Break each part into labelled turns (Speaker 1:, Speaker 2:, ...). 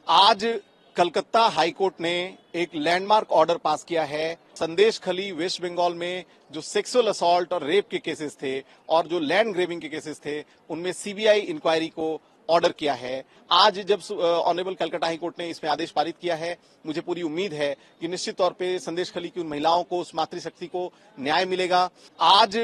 Speaker 1: आज कलकत्ता हाईकोर्ट ने एक लैंडमार्क ऑर्डर पास किया है। संदेश खली वेस्ट बंगाल में जो सेक्सुअल असॉल्ट और रेप के केसेस थे और जो लैंड ग्रेबिंग के केसेस थे, उनमें सीबीआई इंक्वायरी को ऑर्डर किया है। आज जब ऑनरेबल कलकत्ता हाईकोर्ट ने इसमें आदेश पारित किया है, मुझे पूरी उम्मीद है कि निश्चित तौर पे संदेश खली की उन महिलाओं को, उस मातृशक्ति को न्याय मिलेगा। आज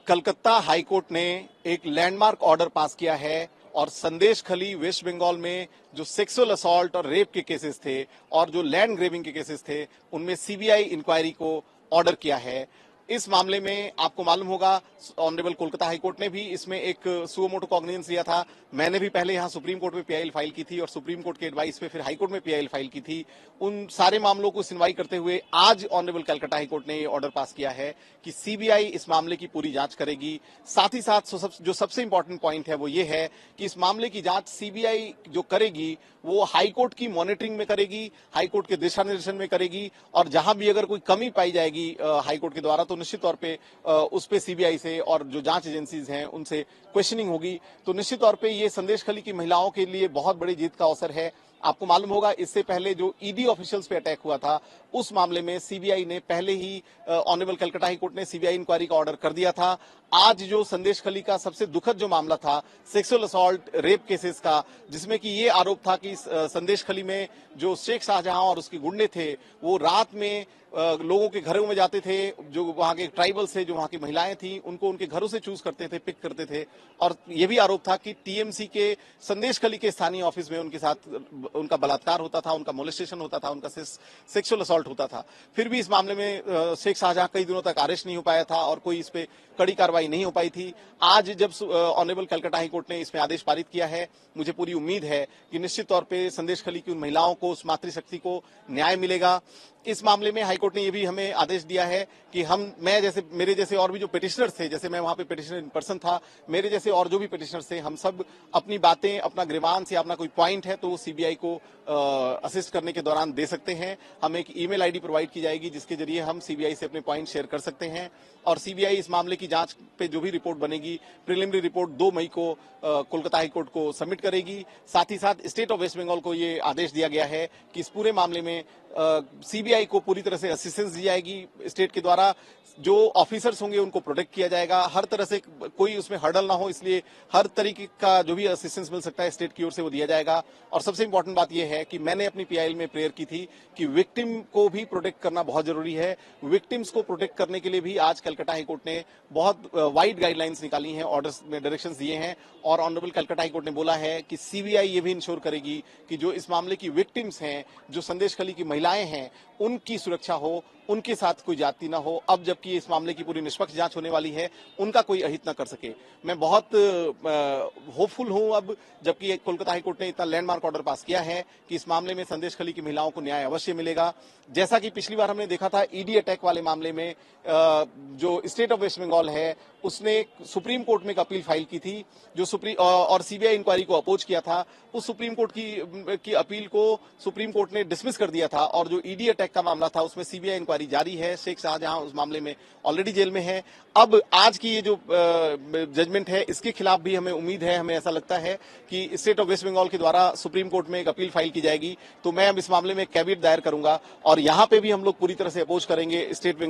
Speaker 1: कलकत्ता हाईकोर्ट ने एक लैंडमार्क ऑर्डर पास किया है और संदेश खली वेस्ट बंगाल में जो सेक्सुअल असॉल्ट और रेप के केसेस थे और जो लैंड ग्रेबिंग के केसेस थे, उनमें सीबीआई इंक्वायरी को ऑर्डर किया है। इस मामले में आपको मालूम होगा, ऑनरेबल कोलकाता हाईकोर्ट ने भी इसमें एक सुओ मोटो कॉग्निजेंस लिया था। मैंने भी पहले यहां सुप्रीम कोर्ट में पीआईएल फाइल की थी और सुप्रीम कोर्ट के एडवाइस पे फिर हाईकोर्ट में पीआईएल फाइल की थी। उन सारे मामलों को सुनवाई करते हुए आज ऑनरेबल कलकत्ता हाईकोर्ट ने ये ऑर्डर पास किया है कि सीबीआई इस मामले की पूरी जांच करेगी। साथ ही साथ जो सबसे इंपॉर्टेंट पॉइंट है वो ये है कि इस मामले की जांच सीबीआई जो करेगी वो हाईकोर्ट की मॉनिटरिंग में करेगी, हाईकोर्ट के दिशा निर्देशन में करेगी, और जहां भी अगर कोई कमी पाई जाएगी हाईकोर्ट के द्वारा तो निश्चित तौर पे उस पे सीबीआई से और जो जांच एजेंसीज हैं उनसे क्वेश्चनिंग होगी। तो निश्चित तौर पे ये संदेश खली की महिलाओं के लिए बहुत बड़ी जीत का अवसर है। आपको मालूम होगा, इससे पहले जो ईडी ऑफिशियल्स पे अटैक हुआ था, उस मामले में सीबीआई ने पहले ही ऑनरेबल कलकत्ता हाईकोर्ट ने सीबीआई इंक्वायरी का ऑर्डर कर दिया था। आज जो संदेश खली का सबसे दुखद जो मामला था सेक्सुअल असॉल्ट रेप केसेस का, जिसमें कि ये आरोप था कि संदेश खली में जो शेख शाहजहां और उसके गुंडे थे वो रात में लोगों के घरों में जाते थे, जो वहां के ट्राइबल्स थे, जो वहां की महिलाएं थी, उनको उनके घरों से चूज करते थे, पिक करते थे। और ये भी आरोप था कि टीएमसी के संदेश खली के स्थानीय ऑफिस में उनके साथ उनका बलात्कार होता था, उनका मोलेस्टेशन होता था, उनका सेक्सुअल असॉल्ट होता था। फिर भी इस मामले में शेख शाहजहां कई दिनों तक अरेस्ट नहीं हो पाया था और कोई इस पे कड़ी कार्रवाई नहीं हो पाई थी। आज जब ऑनरेबल कलकत्ता हाईकोर्ट ने इसमें आदेश पारित किया है, मुझे पूरी उम्मीद है कि निश्चित तौर पे संदेश खली की उन महिलाओं को, उस मातृशक्ति को न्याय मिलेगा। इस मामले में हाईकोर्ट ने ये भी हमें आदेश दिया है कि मैं जैसे, मेरे जैसे और भी जो पिटिशनर्स थे, जैसे मैं वहां पे पिटिशनर इन पर्सन था, मेरे जैसे और जो भी पिटिशनर्स थे, हम सब अपनी बातें, अपना ग्रीवांस या अपना कोई पॉइंट है तो वो सीबीआई को असिस्ट करने के दौरान दे सकते हैं। हमें एक ईमेल आईडी प्रोवाइड की जाएगी जिसके जरिए हम सीबीआई से अपने पॉइंट शेयर कर सकते हैं और सीबीआई इस मामले की जांच पे जो भी रिपोर्ट बनेगी, प्रिलिमिनरी रिपोर्ट 2 मई को कोलकाता हाईकोर्ट को सबमिट करेगी। साथ ही साथ स्टेट ऑफ वेस्ट बंगाल को ये आदेश दिया गया है कि इस पूरे मामले में सीबीआई को पूरी तरह से असिस्टेंस दी जाएगी। स्टेट के द्वारा जो ऑफिसर्स होंगे उनको प्रोटेक्ट किया जाएगा, हर तरह से कोई उसमें हर्डल ना हो, इसलिए हर तरीके का जो भी असिस्टेंस मिल सकता है स्टेट की ओर से वो दिया जाएगा। और सबसे इंपॉर्टेंट बात यह है कि मैंने अपनी पीआईएल में प्रेयर की थी कि विक्टिम को भी प्रोटेक्ट करना बहुत जरूरी है। विक्टिम्स को प्रोटेक्ट करने के लिए भी आज कलकत्ता हाईकोर्ट ने बहुत वाइड गाइडलाइंस निकाली हैं, ऑर्डर्स में डायरेक्शंस दिए हैं और ऑनरेबल कलकत्ता हाईकोर्ट ने बोला है कि सीबीआई ये भी इंश्योर करेगी कि जो इस मामले की विक्टिम्स हैं, जो संदेश खली की महिलाएं हैं, उनकी सुरक्षा हो, उनके साथ कोई जाति ना हो। अब जबकि इस मामले की पूरी निष्पक्ष जांच होने वाली है, उनका कोई अहित ना कर सके। मैं बहुत होपफुल हूं अब, जबकि कोलकाता हाईकोर्ट ने इतना लैंडमार्क ऑर्डर पास किया है कि इस मामले में संदेश खली की महिलाओं को न्याय अवश्य मिलेगा। जैसा कि पिछली बार हमने देखा था ईडी अटैक वाले मामले में, जो स्टेट ऑफ वेस्ट बंगाल है उसने सुप्रीम कोर्ट में एक अपील फाइल की थी, जो और सीबीआई इंक्वायरी को अपोज किया था। उस सुप्रीम कोर्ट की अपील को सुप्रीम कोर्ट ने डिसमिस कर दिया था और जो ईडी अटैक का मामला था उसमें सीबीआई इंक्वायरी जारी है। शेख शाहजहां उस मामले में ऑलरेडी जेल में है। अब आज की ये जो जजमेंट है इसके खिलाफ भी हमें उम्मीद है, हमें ऐसा लगता है कि स्टेट ऑफ वेस्ट बंगाल के द्वारा सुप्रीम कोर्ट में एक अपील फाइल की जाएगी। तो मैं अब इस मामले में कैविएट दायर करूंगा और यहाँ पे भी हम लोग पूरी तरह से अपोज करेंगे स्टेट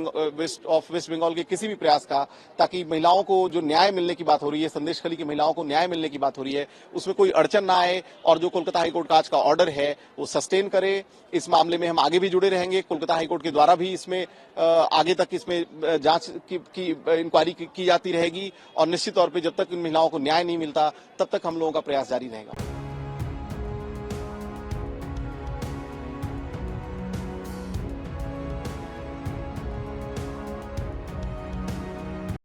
Speaker 1: ऑफ वेस्ट बंगाल के किसी भी प्रयास का, ताकि महिलाओं को जो न्याय मिलने की बात हो रही है, संदेश खली की महिलाओं को न्याय मिलने की बात हो रही है, उसमें कोई अड़चन ना आए और जो कोलकाता हाईकोर्ट का आज का ऑर्डर है वो सस्टेन करे। इस मामले में हम आगे भी जुड़े रहेंगे। कोलकाता हाईकोर्ट के द्वारा भी इसमें आगे तक इसमें जांच की इंक्वायरी की जाती रहेगी और निश्चित तौर पे जब तक इन महिलाओं को न्याय नहीं मिलता तब तक हम लोगों का प्रयास जारी रहेगा।